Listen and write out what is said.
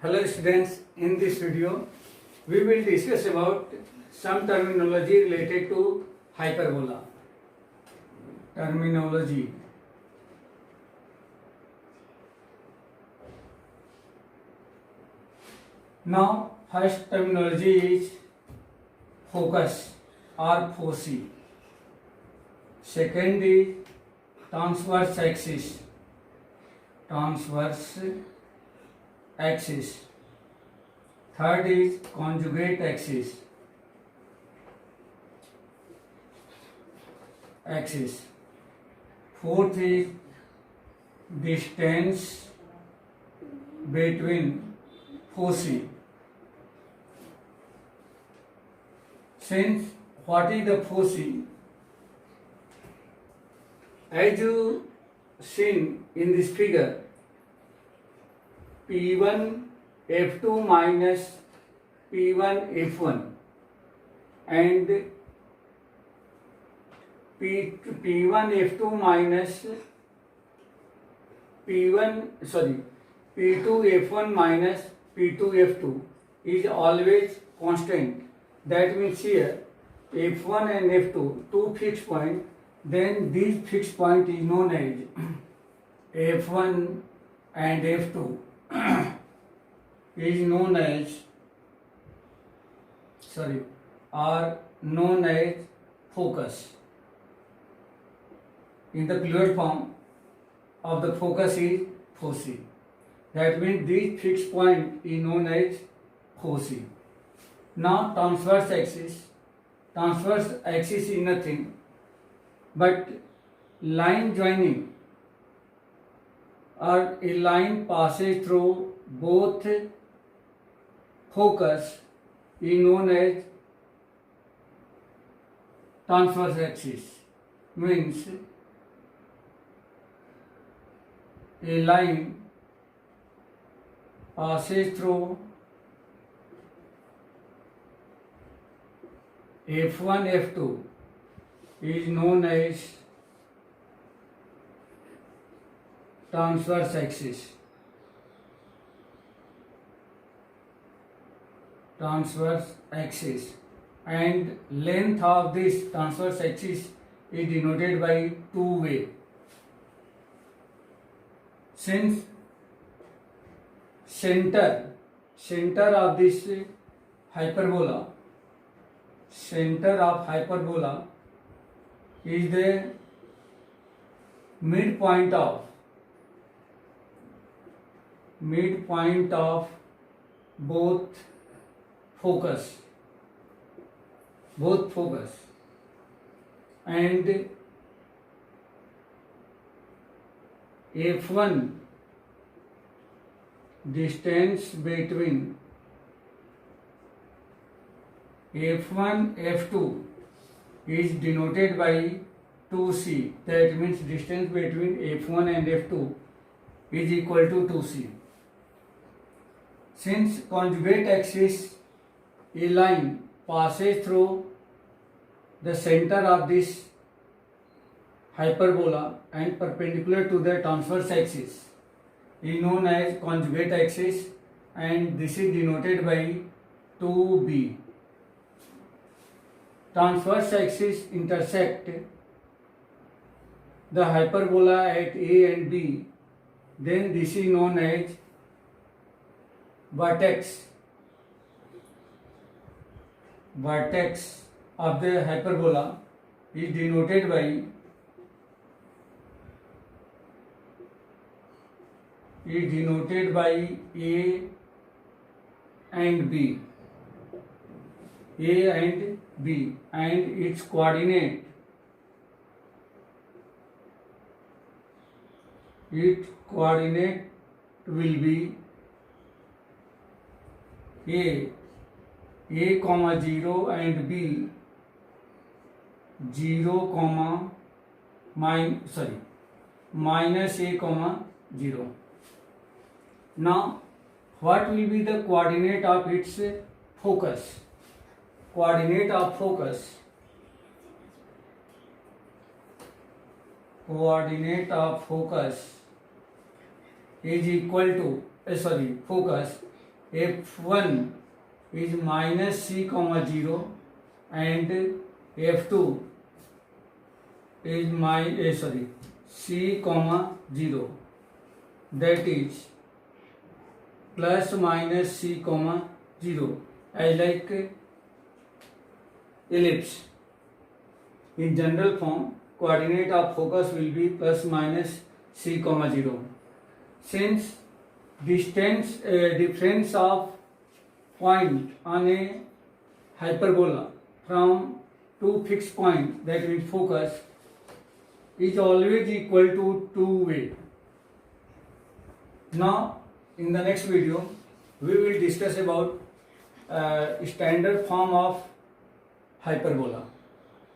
Hello students, in this video we will discuss about some terminology related to hyperbola. Terminology. Now first terminology is focus or foci. Second is transverse axis. Transverse axis. Third is conjugate axis. Fourth is distance between foci. Since what is the foci? As you seen in this figure, P1 F2 minus P1 F1 and P1 F2 minus P2 F1 minus P2 F2 is always constant. That means here F1 and F2 two fixed point, then this fixed point is known as F1 and F2 is known as focus. In the plural form of the focus is foci. That means this fixed point is known as foci. Now transverse axis. Transverse axis is nothing but line joining, or a line passes through both focus is known as transverse axis. Means a line passes through F1 F2 is known as transverse axis. And length of this transverse axis is denoted by two way. Since center of this hyperbola, is the midpoint of both focus, and F1 distance between F1 F2 is denoted by 2c. That means distance between F1 and F2 is equal to 2c. Since conjugate axis, a line passes through the center of this hyperbola and perpendicular to the transverse axis is known as conjugate axis, and this is denoted by 2b. Transverse axis intersect the hyperbola at A and B, then this is known as vertex of the hyperbola is denoted by A and B, and its coordinate will be A, 0 and B, minus A, 0. Now, what will be the coordinate of its focus? Coordinate of focus coordinate of focus is equal to focus f1 is minus c comma 0 and f2 is c comma 0, that is plus minus c comma 0, as like ellipse. In general form, coordinate of focus will be plus minus c comma 0. Since difference of point on a hyperbola from two fixed points, that means focus, is always equal to 2a. Now in the next video we will discuss about standard form of hyperbola.